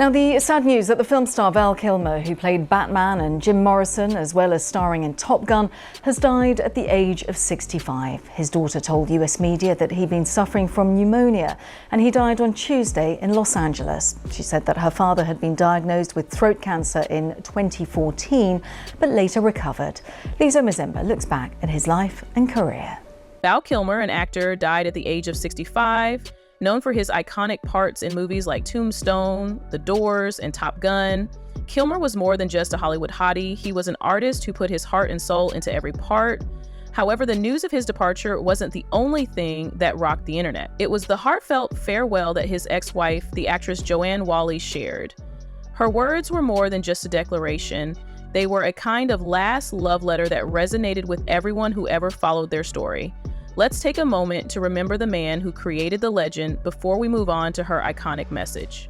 Now, the sad news that the film star Val Kilmer, who played Batman, and Jim Morrison, as well as starring in Top Gun, has died at the age of 65. His daughter told US media that he'd been suffering from pneumonia, and he died on Tuesday in Los Angeles. She said that her father had been diagnosed with throat cancer in 2014, but later recovered. Liza Mazemba looks back at his life and career. Val Kilmer, an actor, died at the age of 65. Known for his iconic parts in movies like Tombstone, The Doors, and Top Gun, Kilmer was more than just a Hollywood hottie. He was an artist who put his heart and soul into every part. However, the news of his departure wasn't the only thing that rocked the internet. It was the heartfelt farewell that his ex-wife, the actress Joanne, shared. Her words were more than just a declaration. They were a kind of last love letter that resonated with everyone who ever followed their story. Let's take a moment to remember the man who created the legend before we move on to her iconic message.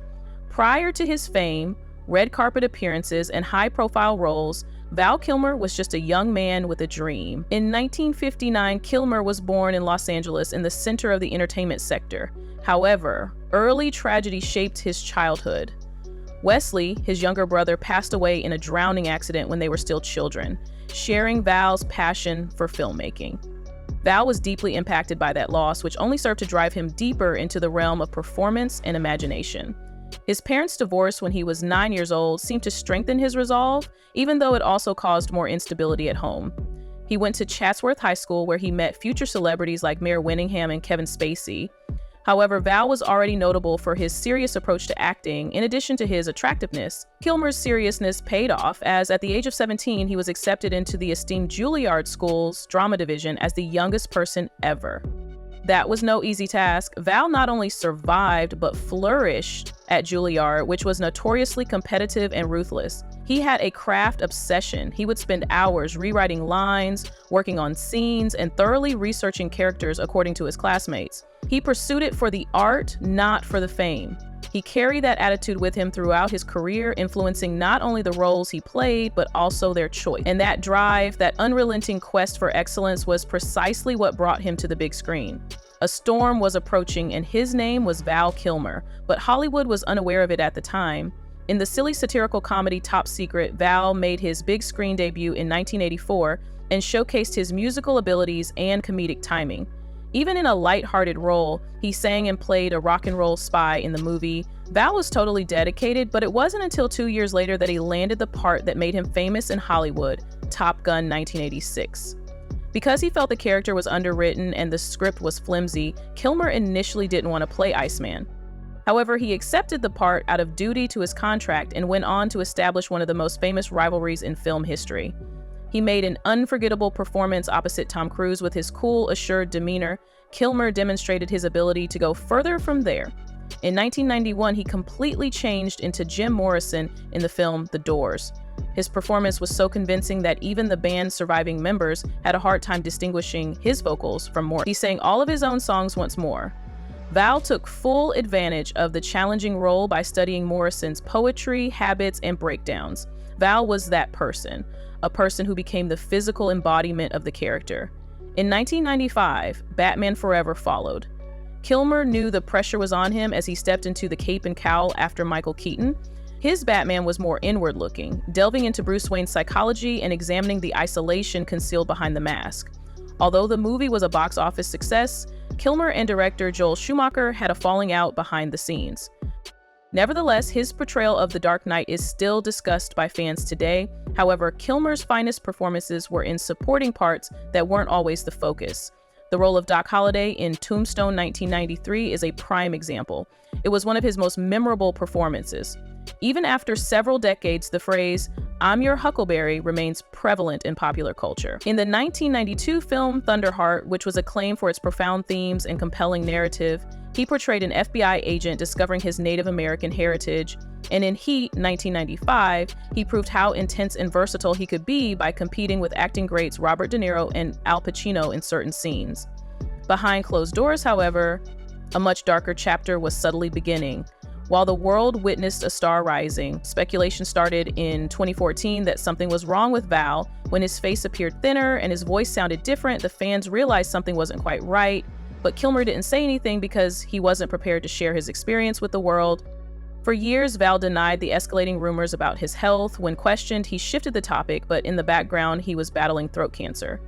Prior to his fame, red carpet appearances, and high-profile roles, Val Kilmer was just a young man with a dream. In 1959, Kilmer was born in Los Angeles in the center of the entertainment sector. However, early tragedy shaped his childhood. Wesley, his younger brother, passed away in a drowning accident when they were still children, sharing Val's passion for filmmaking. Val was deeply impacted by that loss, which only served to drive him deeper into the realm of performance and imagination. His parents' divorce when he was 9 years old seemed to strengthen his resolve, even though it also caused more instability at home. He went to Chatsworth High School, where he met future celebrities like Mayor Winningham and Kevin Spacey. However, Val was already notable for his serious approach to acting, in addition to his attractiveness. Kilmer's seriousness paid off, as at the age of 17, he was accepted into the esteemed Juilliard School's drama division as the youngest person ever. That was no easy task. Val not only survived, but flourished at Juilliard, which was notoriously competitive and ruthless. He had a craft obsession. He would spend hours rewriting lines, working on scenes, and thoroughly researching characters according to his classmates. He pursued it for the art, not for the fame. He carried that attitude with him throughout his career, influencing not only the roles he played, but also their choice. And that drive, that unrelenting quest for excellence, was precisely what brought him to the big screen. A storm was approaching, and his name was Val Kilmer, but Hollywood was unaware of it at the time. In the silly satirical comedy Top Secret, Val made his big screen debut in 1984 and showcased his musical abilities and comedic timing. Even in a light-hearted role, he sang and played a rock and roll spy in the movie. Val was totally dedicated, but it wasn't until 2 years later that he landed the part that made him famous in Hollywood, Top Gun 1986. Because he felt the character was underwritten and the script was flimsy, Kilmer initially didn't want to play Iceman. However, he accepted the part out of duty to his contract and went on to establish one of the most famous rivalries in film history. He made an unforgettable performance opposite Tom Cruise with his cool, assured demeanor. Kilmer demonstrated his ability to go further from there. In 1991, he completely changed into Jim Morrison in the film The Doors. His performance was so convincing that even the band's surviving members had a hard time distinguishing his vocals from Morrison. He sang all of his own songs once more. Val took full advantage of the challenging role by studying Morrison's poetry, habits, and breakdowns. Val was that person, a person who became the physical embodiment of the character. In 1995, Batman Forever followed. Kilmer knew the pressure was on him as he stepped into the cape and cowl after Michael Keaton. His Batman was more inward-looking, delving into Bruce Wayne's psychology and examining the isolation concealed behind the mask. Although the movie was a box office success, Kilmer and director Joel Schumacher had a falling out behind the scenes. Nevertheless, his portrayal of The Dark Knight is still discussed by fans today. However, Kilmer's finest performances were in supporting parts that weren't always the focus. The role of Doc Holliday in Tombstone 1993 is a prime example. It was one of his most memorable performances. Even after several decades, the phrase, "I'm your Huckleberry," remains prevalent in popular culture. In the 1992 film Thunderheart, which was acclaimed for its profound themes and compelling narrative, he portrayed an FBI agent discovering his Native American heritage. And in Heat 1995, he proved how intense and versatile he could be by competing with acting greats Robert De Niro and Al Pacino in certain scenes. Behind closed doors, however, a much darker chapter was subtly beginning. While the world witnessed a star rising, speculation started in 2014 that something was wrong with Val. When his face appeared thinner and his voice sounded different, the fans realized something wasn't quite right. But Kilmer didn't say anything because he wasn't prepared to share his experience with the world. For years, Val denied the escalating rumors about his health. When questioned, he shifted the topic, but in the background, he was battling throat cancer.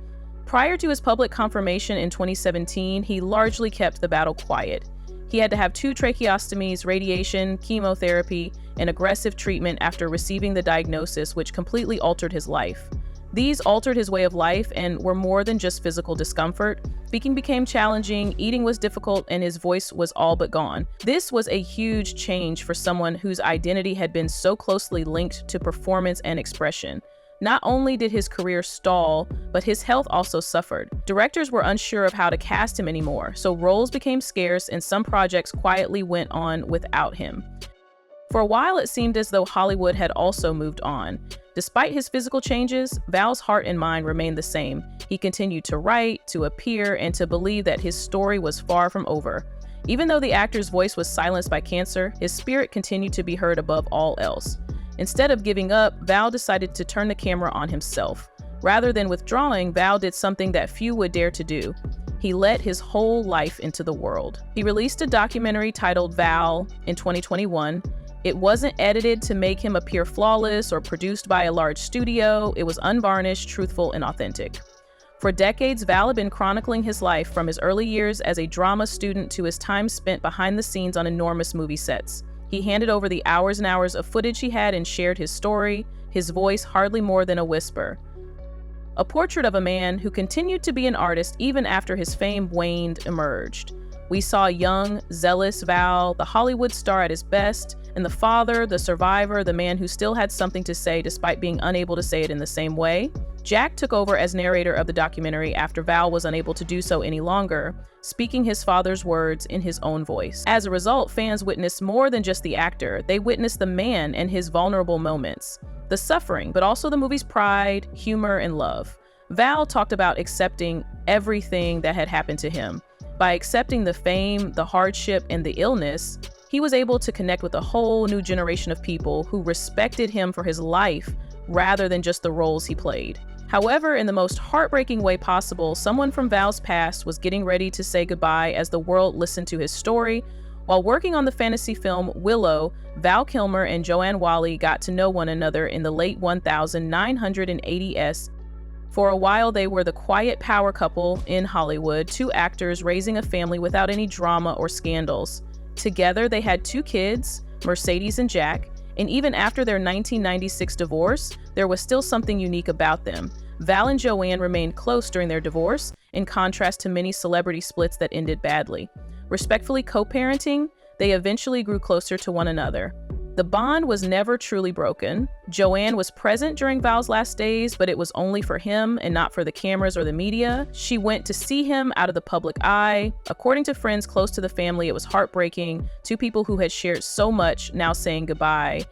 Prior to his public confirmation in 2017, he largely kept the battle quiet. He had to have 2 tracheostomies, radiation, chemotherapy, and aggressive treatment after receiving the diagnosis, which completely altered his life. These altered his way of life and were more than just physical discomfort. Speaking became challenging, eating was difficult, and his voice was all but gone. This was a huge change for someone whose identity had been so closely linked to performance and expression. Not only did his career stall, but his health also suffered. Directors were unsure of how to cast him anymore, so roles became scarce and some projects quietly went on without him. For a while, it seemed as though Hollywood had also moved on. Despite his physical changes, Val's heart and mind remained the same. He continued to write, to appear, and to believe that his story was far from over. Even though the actor's voice was silenced by cancer, his spirit continued to be heard above all else. Instead of giving up, Val decided to turn the camera on himself. Rather than withdrawing, Val did something that few would dare to do. He let his whole life into the world. He released a documentary titled Val in 2021. It wasn't edited to make him appear flawless or produced by a large studio. It was unvarnished, truthful, and authentic. For decades, Val had been chronicling his life from his early years as a drama student to his time spent behind the scenes on enormous movie sets. He handed over the hours and hours of footage he had and shared his story, his voice hardly more than a whisper. A portrait of a man who continued to be an artist even after his fame waned emerged. We saw young, zealous Val, the Hollywood star at his best, and the father, the survivor, the man who still had something to say despite being unable to say it in the same way. Jack took over as narrator of the documentary after Val was unable to do so any longer, speaking his father's words in his own voice. As a result, fans witnessed more than just the actor. They witnessed the man and his vulnerable moments, the suffering, but also the movie's pride, humor, and love. Val talked about accepting everything that had happened to him. By accepting the fame, the hardship, and the illness, he was able to connect with a whole new generation of people who respected him for his life rather than just the roles he played. However, in the most heartbreaking way possible, someone from Val's past was getting ready to say goodbye as the world listened to his story. While working on the fantasy film Willow, Val Kilmer and Joanne got to know one another in the late 1980s. For a while, they were the quiet power couple in Hollywood, 2 actors raising a family without any drama or scandals. Together, they had 2 kids, Mercedes and Jack, and even after their 1996 divorce, there was still something unique about them. Val and Joanne remained close during their divorce, in contrast to many celebrity splits that ended badly. Respectfully co-parenting, they eventually grew closer to one another. The bond was never truly broken. Joanne was present during Val's last days, but it was only for him and not for the cameras or the media. She went to see him out of the public eye. According to friends close to the family, it was heartbreaking. 2 people who had shared so much now saying goodbye.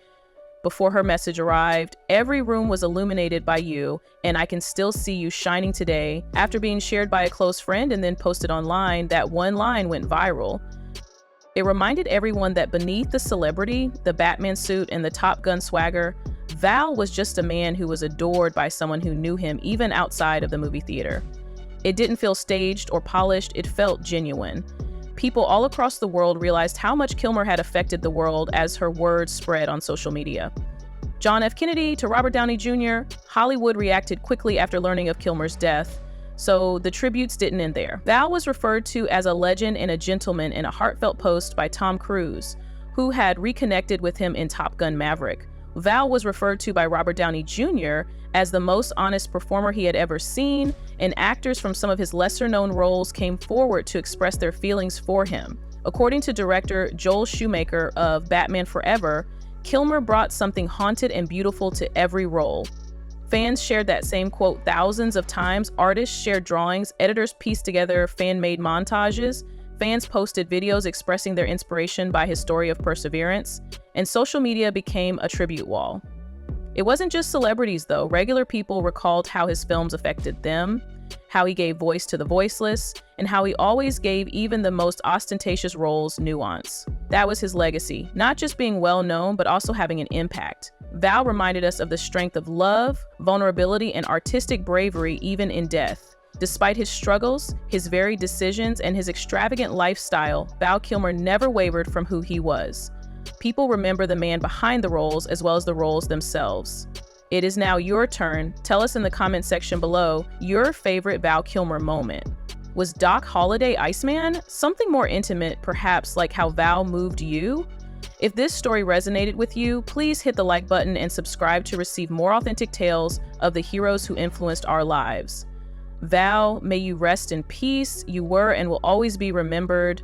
Before her message arrived, every room was illuminated by you, and I can still see you shining today. After being shared by a close friend and then posted online, that one line went viral. It reminded everyone that beneath the celebrity, the Batman suit, and the Top Gun swagger, Val was just a man who was adored by someone who knew him even outside of the movie theater. It didn't feel staged or polished, it felt genuine. People all across the world realized how much Kilmer had affected the world as her words spread on social media. John F. Kennedy to Robert Downey Jr., Hollywood reacted quickly after learning of Kilmer's death. So the tributes didn't end there. Val was referred to as a legend and a gentleman in a heartfelt post by Tom Cruise, who had reconnected with him in Top Gun Maverick. Val was referred to by Robert Downey Jr. as the most honest performer he had ever seen, and actors from some of his lesser-known roles came forward to express their feelings for him. According to director Joel Schumacher of Batman Forever, Kilmer brought something haunted and beautiful to every role. Fans shared that same quote thousands of times. Artists shared drawings, editors pieced together fan-made montages, fans posted videos expressing their inspiration by his story of perseverance, and social media became a tribute wall. It wasn't just celebrities, though. Regular people recalled how his films affected them, how he gave voice to the voiceless, and how he always gave even the most ostentatious roles nuance. That was his legacy, not just being well-known, but also having an impact. Val reminded us of the strength of love, vulnerability, and artistic bravery even in death. Despite his struggles, his varied decisions, and his extravagant lifestyle, Val Kilmer never wavered from who he was. People remember the man behind the roles as well as the roles themselves. It is now your turn. Tell us in the comment section below your favorite Val Kilmer moment. Was Doc Holliday Iceman? Something more intimate, perhaps like how Val moved you? If this story resonated with you, please hit the like button and subscribe to receive more authentic tales of the heroes who influenced our lives. Val, may you rest in peace. You were and will always be remembered.